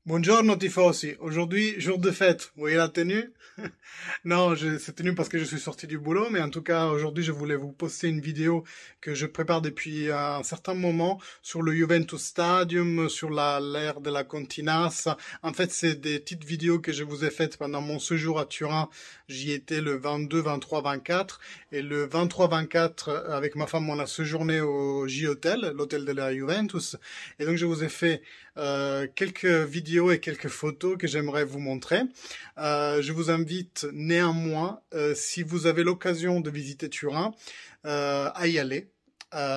Buongiorno tifosi, aujourd'hui jour de fête, vous voyez la tenue? Non, c'est tenu parce que je suis sorti du boulot, mais en tout cas aujourd'hui je voulais vous poster une vidéo que je prépare depuis un certain moment sur le Juventus Stadium, sur l'ère de la Continas. En fait c'est des petites vidéos que je vous ai faites pendant mon séjour à Turin. J'y étais le 22, 23, 24 et le 23, 24 avec ma femme on a séjourné au J-Hotel, l'hôtel de la Juventus, et donc je vous ai fait quelques vidéos et quelques photos que j'aimerais vous montrer. Je vous invite néanmoins, si vous avez l'occasion de visiter Turin, à y aller.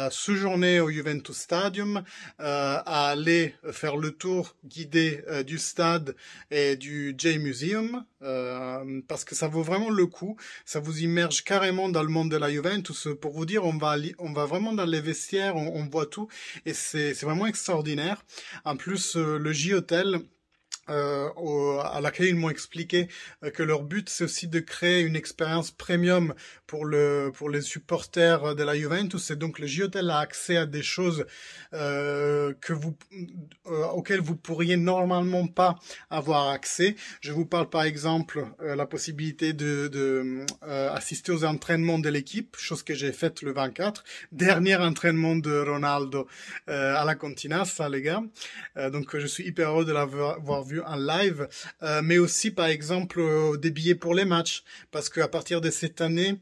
Séjourner au Juventus Stadium, à aller faire le tour guidé du stade et du J-Museum, parce que ça vaut vraiment le coup. Ça vous immerge carrément dans le monde de la Juventus. Pour vous dire, on va vraiment dans les vestiaires, on voit tout, et c'est vraiment extraordinaire. En plus, le J-Hotel, à laquelle ils m'ont expliqué que leur but c'est aussi de créer une expérience premium pour les supporters de la Juventus, et donc le J-Hotel a accès à des choses auxquelles vous pourriez normalement pas avoir accès. Je vous parle par exemple la possibilité de assister aux entraînements de l'équipe, chose que j'ai faite le 24, dernier entraînement de Ronaldo à la Continas, ça les gars. Donc je suis hyper heureux de l'avoir vu en live, mais aussi par exemple des billets pour les matchs, parce qu'à partir de cette année,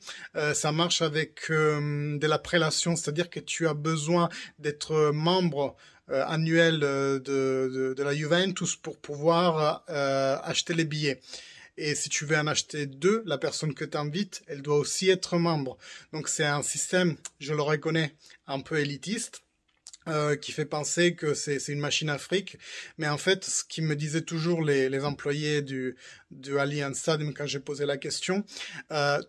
ça marche avec de la prélation, c'est-à-dire que tu as besoin d'être membre annuel de la Juventus pour pouvoir acheter les billets. Et si tu veux en acheter deux, la personne que tu invites, elle doit aussi être membre. Donc c'est un système, je le reconnais, un peu élitiste, qui fait penser que c'est une machine à fric. Mais en fait, ce qui me disaient toujours les employés du Allianz Stadium quand j'ai posé la question,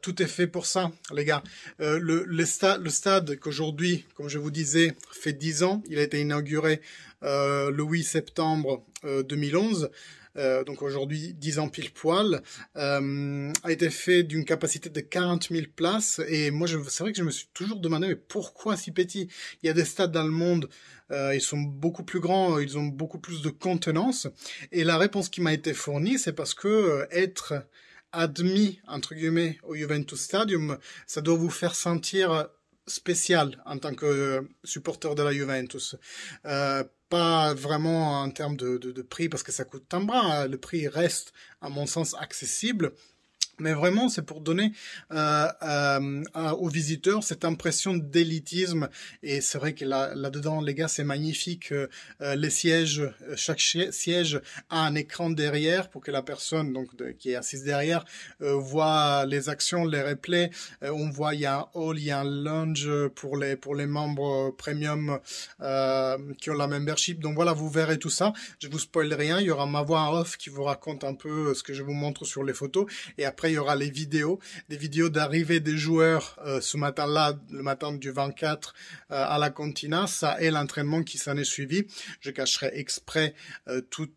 tout est fait pour ça, les gars. Le stade qu'aujourd'hui, comme je vous disais, fait 10 ans, il a été inauguré le 8 septembre 2011. Donc aujourd'hui 10 ans pile poil, a été fait d'une capacité de 40 000 places, et moi c'est vrai que je me suis toujours demandé mais pourquoi si petit? Il y a des stades dans le monde, ils sont beaucoup plus grands, ils ont beaucoup plus de contenance, et la réponse qui m'a été fournie c'est parce que être admis entre guillemets au Juventus Stadium, ça doit vous faire sentir spécial en tant que supporter de la Juventus. Pas vraiment en termes de prix parce que ça coûte un bras, hein. Le prix reste à mon sens accessible. Mais vraiment, c'est pour donner aux visiteurs cette impression d'élitisme. Et c'est vrai que là-dedans, les gars, c'est magnifique. Les sièges, chaque siège a un écran derrière pour que la personne qui est assise derrière voit les actions, les replays. On voit, il y a un hall, il y a un lounge pour les membres premium qui ont la membership. Donc voilà, vous verrez tout ça. Je vous spoil rien. Il y aura ma voix en off qui vous raconte un peu ce que je vous montre sur les photos. Et après, il y aura les vidéos, des vidéos d'arrivée des joueurs ce matin-là, le matin du 24 à la Continas, ça et l'entraînement qui s'en est suivi. Je cacherai exprès tout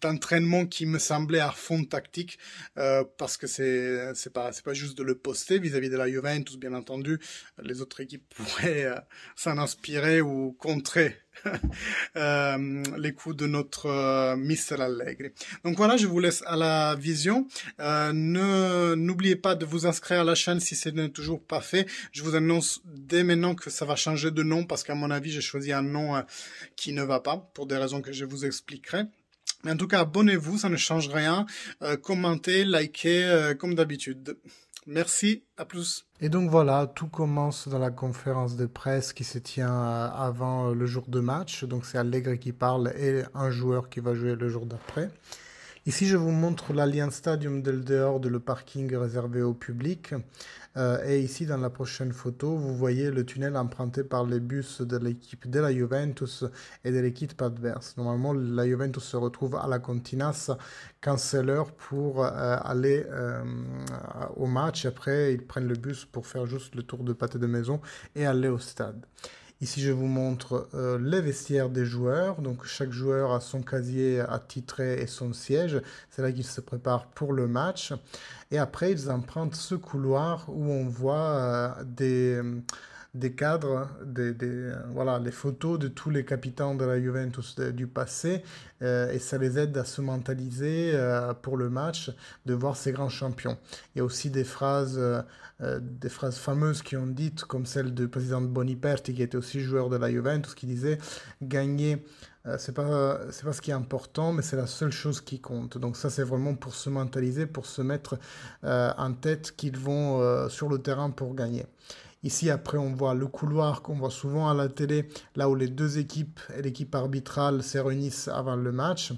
entraînement qui me semblait à fond tactique, parce que c'est pas juste de le poster vis-à-vis de la Juventus, bien entendu. Les autres équipes pourraient s'en inspirer ou contrer les coups de notre Mister Allegri. Donc voilà, je vous laisse à la vision. N'oubliez pas de vous inscrire à la chaîne si ce n'est toujours pas fait. Je vous annonce dès maintenant que ça va changer de nom parce qu'à mon avis, j'ai choisi un nom qui ne va pas pour des raisons que je vous expliquerai. Mais en tout cas, abonnez-vous, ça ne change rien. Commentez, likez, comme d'habitude. Merci, à plus. Et donc voilà, tout commence dans la conférence de presse qui se tient avant le jour de match. Donc c'est Allegri qui parle et un joueur qui va jouer le jour d'après. Ici, je vous montre l'Allianz Stadium dès le dehors de le parking réservé au public. Et ici, dans la prochaine photo, vous voyez le tunnel emprunté par les bus de l'équipe de la Juventus et de l'équipe adverse. Normalement, la Juventus se retrouve à la Continas quand c'est l'heure pour aller au match. Après, ils prennent le bus pour faire juste le tour de pâté de maison et aller au stade. Ici, je vous montre les vestiaires des joueurs. Donc, chaque joueur a son casier attitré et son siège. C'est là qu'ils se préparent pour le match. Et après, ils empruntent ce couloir où on voit des cadres, voilà, les photos de tous les capitaines de la Juventus du passé, et ça les aide à se mentaliser pour le match, de voir ces grands champions. Il y a aussi des phrases fameuses qui ont dites, comme celle du président Boniperti, qui était aussi joueur de la Juventus, qui disait « Gagner, c'est pas ce qui est important, mais c'est la seule chose qui compte ». Donc ça, c'est vraiment pour se mentaliser, pour se mettre en tête qu'ils vont sur le terrain pour gagner. Ici, après, on voit le couloir qu'on voit souvent à la télé, là où les deux équipes et l'équipe arbitrale se réunissent avant le match.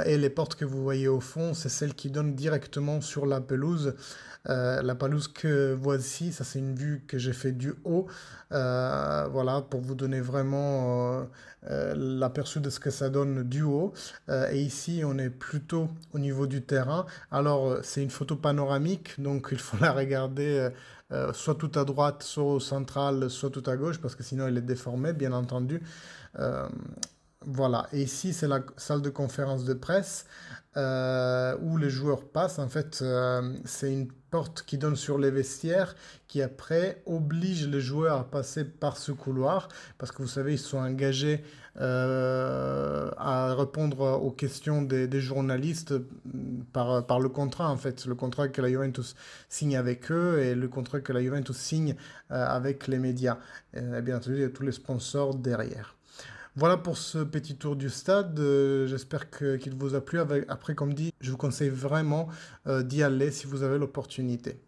Et les portes que vous voyez au fond, c'est celles qui donnent directement sur la pelouse. La pelouse que voici, ça c'est une vue que j'ai fait du haut, voilà, pour vous donner vraiment l'aperçu de ce que ça donne du haut. Et ici, on est plutôt au niveau du terrain. Alors, c'est une photo panoramique, donc il faut la regarder soit tout à droite, soit au central, soit tout à gauche, parce que sinon elle est déformée, bien entendu. Voilà, et ici c'est la salle de conférence de presse où les joueurs passent. En fait, c'est une porte qui donne sur les vestiaires qui après oblige les joueurs à passer par ce couloir parce que vous savez, ils sont engagés à répondre aux questions des journalistes par le contrat, en fait, le contrat que la Juventus signe avec eux et le contrat que la Juventus signe avec les médias. Et bien entendu, il y a tous les sponsors derrière. Voilà pour ce petit tour du stade, j'espère qu'il vous a plu. Après, comme dit, je vous conseille vraiment d'y aller si vous avez l'opportunité.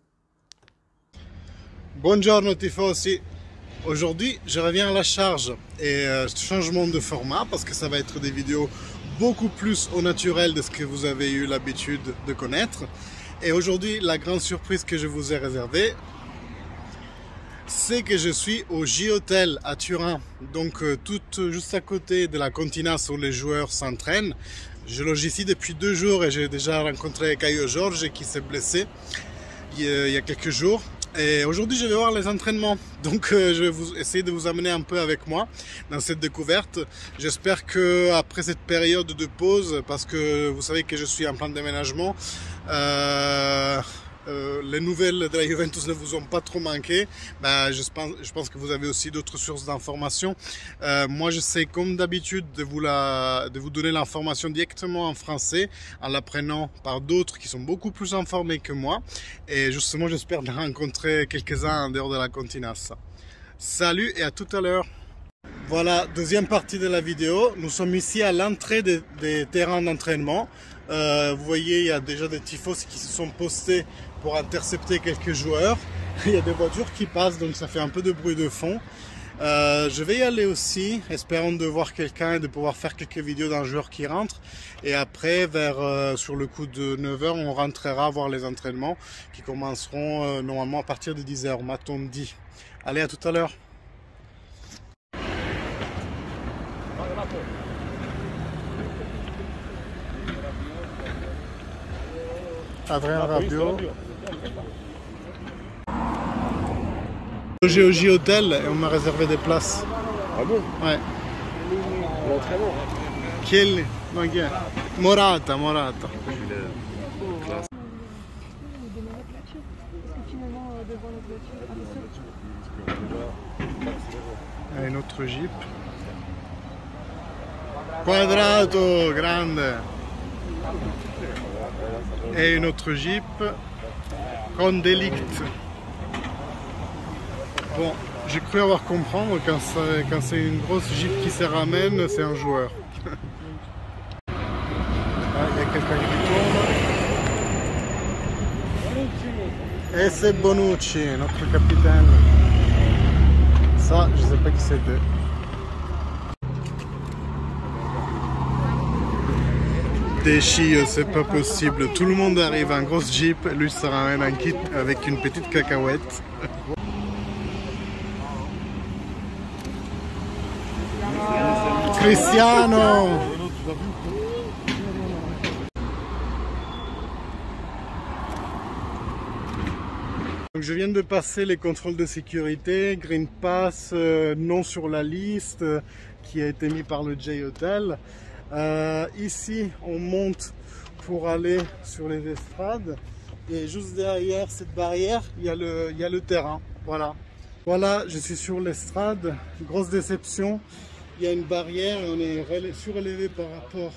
Buongiorno tifosi. Aujourd'hui, je reviens à la charge et changement de format parce que ça va être des vidéos beaucoup plus au naturel de ce que vous avez eu l'habitude de connaître. Et aujourd'hui, la grande surprise que je vous ai réservée, c'est que je suis au J-Hotel à Turin, donc juste à côté de la Continasse où les joueurs s'entraînent. Je loge ici depuis 2 jours et j'ai déjà rencontré Caio Jorge qui s'est blessé il y a quelques jours. Et aujourd'hui je vais voir les entraînements, donc je vais essayer de vous amener un peu avec moi dans cette découverte. J'espère que après cette période de pause, parce que vous savez que je suis en plein déménagement, les nouvelles de la Juventus ne vous ont pas trop manqué. Je pense que vous avez aussi d'autres sources d'informations. Moi, j'essaie comme d'habitude de vous donner l'information directement en français, en l'apprenant par d'autres qui sont beaucoup plus informés que moi. Et justement, j'espère de rencontrer quelques-uns en dehors de la Continasse. Salut et à tout à l'heure. Voilà, deuxième partie de la vidéo. Nous sommes ici à l'entrée des terrains d'entraînement. Vous voyez, il y a déjà des tifos qui se sont postés pour intercepter quelques joueurs. Il y a des voitures qui passent, donc ça fait un peu de bruit de fond. Je vais y aller aussi, espérant de voir quelqu'un et de pouvoir faire quelques vidéos d'un joueur qui rentre. Et après, sur le coup de 9h, on rentrera voir les entraînements qui commenceront normalement à partir de 10h, m'a-t-on dit. Allez, à tout à l'heure. Adrien Rabiot. J'ai au J-Hotel et on m'a réservé des places. Ah bon? Ouais. L'entraînement. Quel Morata. Et une autre Jeep. Quadrato, grande. Et une autre Jeep. Con Delict. Bon, j'ai cru avoir comprendre quand c'est une grosse Jeep qui se ramène, c'est un joueur. Ah, il y a quelqu'un qui tourne. Et c'est Bonucci, notre capitaine. Ça, je sais pas qui c'était. Des chilles, c'est pas possible. Tout le monde arrive en grosse Jeep, lui se ramène un kit avec une petite cacahuète. Cristiano! Donc je viens de passer les contrôles de sécurité, Green Pass, non sur la liste qui a été mis par le J-Hotel. Ici on monte pour aller sur les estrades et juste derrière cette barrière il y a le terrain. Voilà. Voilà, je suis sur l'estrade, grosse déception. Il y a une barrière et on est surélevé par rapport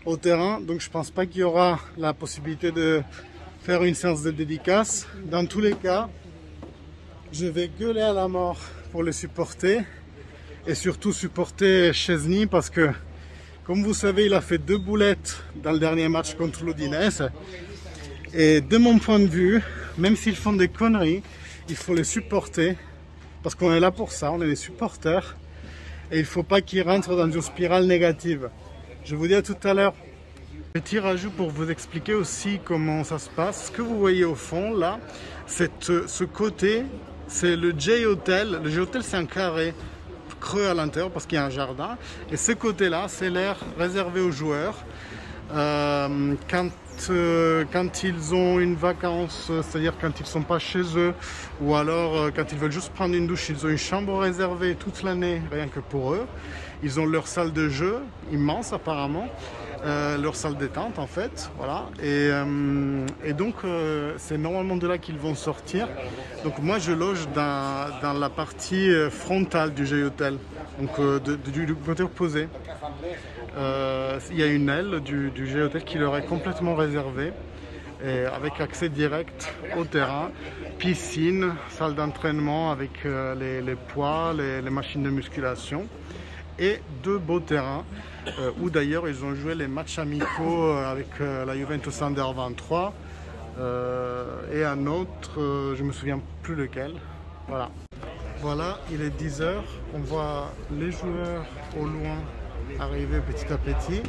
au terrain. Donc je pense pas qu'il y aura la possibilité de faire une séance de dédicace. Dans tous les cas, je vais gueuler à la mort pour les supporter. Et surtout supporter Szczesny parce que, comme vous savez, il a fait 2 boulettes dans le dernier match contre l'Udinese. Et de mon point de vue, même s'ils font des conneries, il faut les supporter. Parce qu'on est là pour ça, on est des supporters. Et il ne faut pas qu'ils rentrent dans une spirale négative. Je vous dis à tout à l'heure. Petit rajout pour vous expliquer aussi comment ça se passe. Ce que vous voyez au fond là, ce côté, c'est le J-Hotel. Le J-Hotel, c'est un carré creux à l'intérieur parce qu'il y a un jardin. Et ce côté-là, c'est l'air réservé aux joueurs. Quand ils ont une vacance, c'est-à-dire quand ils ne sont pas chez eux, ou alors quand ils veulent juste prendre une douche, ils ont une chambre réservée toute l'année, rien que pour eux. Ils ont leur salle de jeu, immense apparemment, leur salle détente en fait, voilà. Et donc c'est normalement de là qu'ils vont sortir. Donc moi je loge dans la partie frontale du J-Hotel, donc du côté opposé. Il y a une aile du J-Hotel qui leur est complètement réservée, et avec accès direct au terrain, piscine, salle d'entraînement avec les poids, les machines de musculation et 2 beaux terrains où d'ailleurs ils ont joué les matchs amicaux avec la Juventus Under 23 et un autre, je me souviens plus lequel. Voilà. Voilà, il est 10 h, on voit les joueurs au loin arriver petit à petit.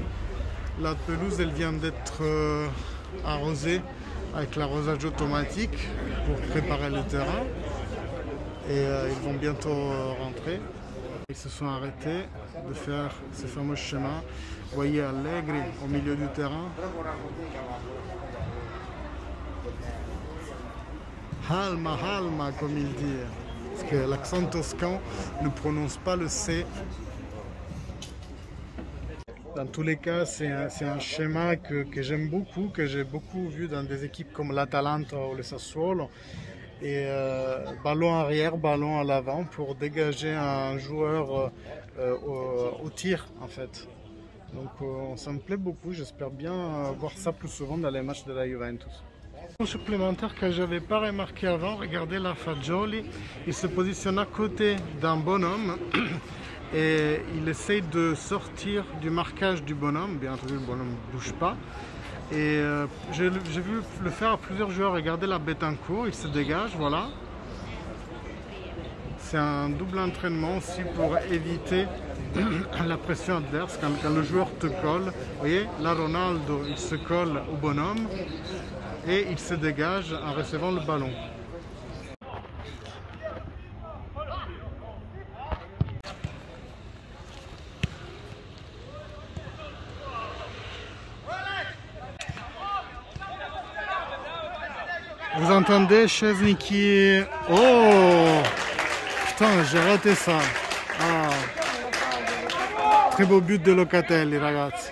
La pelouse elle vient d'être arrosée avec l'arrosage automatique pour préparer le terrain et ils vont bientôt rentrer. Ils se sont arrêtés de faire ce fameux schéma. Vous voyez Allegri au milieu du terrain. Halma, halma comme il dit. Parce que l'accent toscan ne prononce pas le C. Dans tous les cas, c'est un schéma que j'aime beaucoup, que j'ai beaucoup vu dans des équipes comme l'Atalanta ou le Sassuolo. Et ballon arrière, ballon à l'avant pour dégager un joueur au tir en fait. Donc ça me plaît beaucoup, j'espère bien voir ça plus souvent dans les matchs de la Juventus. Un supplémentaire que je n'avais pas remarqué avant, regardez la Fagioli, il se positionne à côté d'un bonhomme et il essaye de sortir du marquage du bonhomme, bien entendu le bonhomme ne bouge pas. Et j'ai vu le faire à plusieurs joueurs, regardez la Betancourt, il se dégage, voilà. C'est un double entraînement aussi pour éviter la pression adverse quand le joueur te colle. Vous voyez, là Ronaldo, il se colle au bonhomme et il se dégage en recevant le ballon. Vous entendez Szczesny qui... Oh putain, j'ai raté ça. Ah. Très beau but de Locatelli, ragazzi.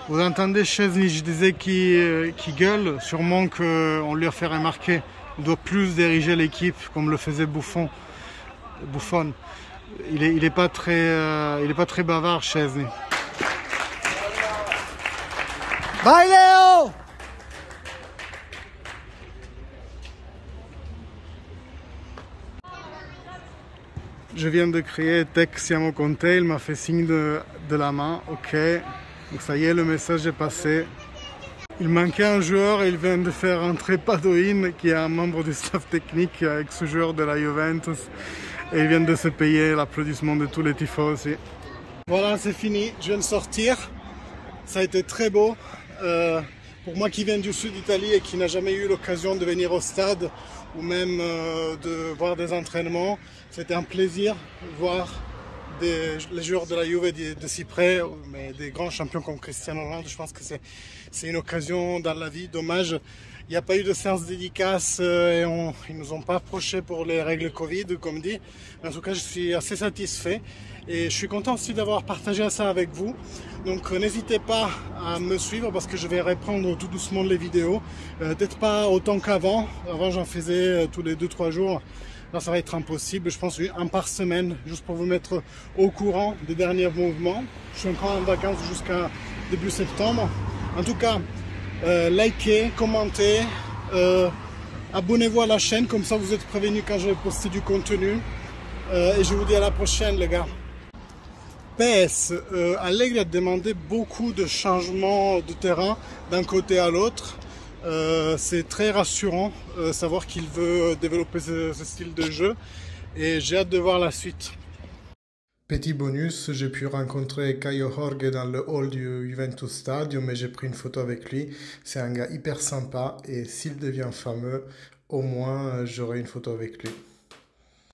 Vous entendez Szczesny, je disais, qui gueule, sûrement qu'on lui a fait remarquer. Il doit plus diriger l'équipe comme le faisait Buffon. Il est pas très bavard, Szczesny. Bye Léo! Je viens de crier Tec siamo con te, il m'a fait signe de la main, ok. Donc ça y est, le message est passé. Il manquait un joueur et il vient de faire entrer Padoin, qui est un membre du staff technique avec ce joueur de la Juventus. Et il vient de se payer l'applaudissement de tous les tifosi. Voilà, c'est fini, je viens de sortir. Ça a été très beau. Pour moi qui viens du sud d'Italie et qui n'a jamais eu l'occasion de venir au stade ou même de voir des entraînements, c'était un plaisir de voir les joueurs de la Juve de si près, mais des grands champions comme Cristiano Ronaldo. Je pense que c'est une occasion dans la vie. Dommage, il n'y a pas eu de séance dédicace et ils ne nous ont pas approché pour les règles Covid, comme dit. Mais en tout cas, je suis assez satisfait Et je suis content aussi d'avoir partagé ça avec vous. Donc n'hésitez pas à me suivre parce que je vais reprendre tout doucement les vidéos. Peut-être pas autant qu'avant. Avant j'en faisais tous les 2-3 jours. Là ça va être impossible. Je pense un par semaine juste pour vous mettre au courant des derniers mouvements. Je suis encore en vacances jusqu'à début septembre. En tout cas, likez, commentez, abonnez-vous à la chaîne, comme ça vous êtes prévenus quand je vais poster du contenu. Et je vous dis à la prochaine les gars. PS, Allegri a demandé beaucoup de changements de terrain d'un côté à l'autre. C'est très rassurant savoir qu'il veut développer ce style de jeu et j'ai hâte de voir la suite. Petit bonus, j'ai pu rencontrer Caio Jorge dans le hall du Juventus Stadium et j'ai pris une photo avec lui. C'est un gars hyper sympa et s'il devient fameux, au moins j'aurai une photo avec lui.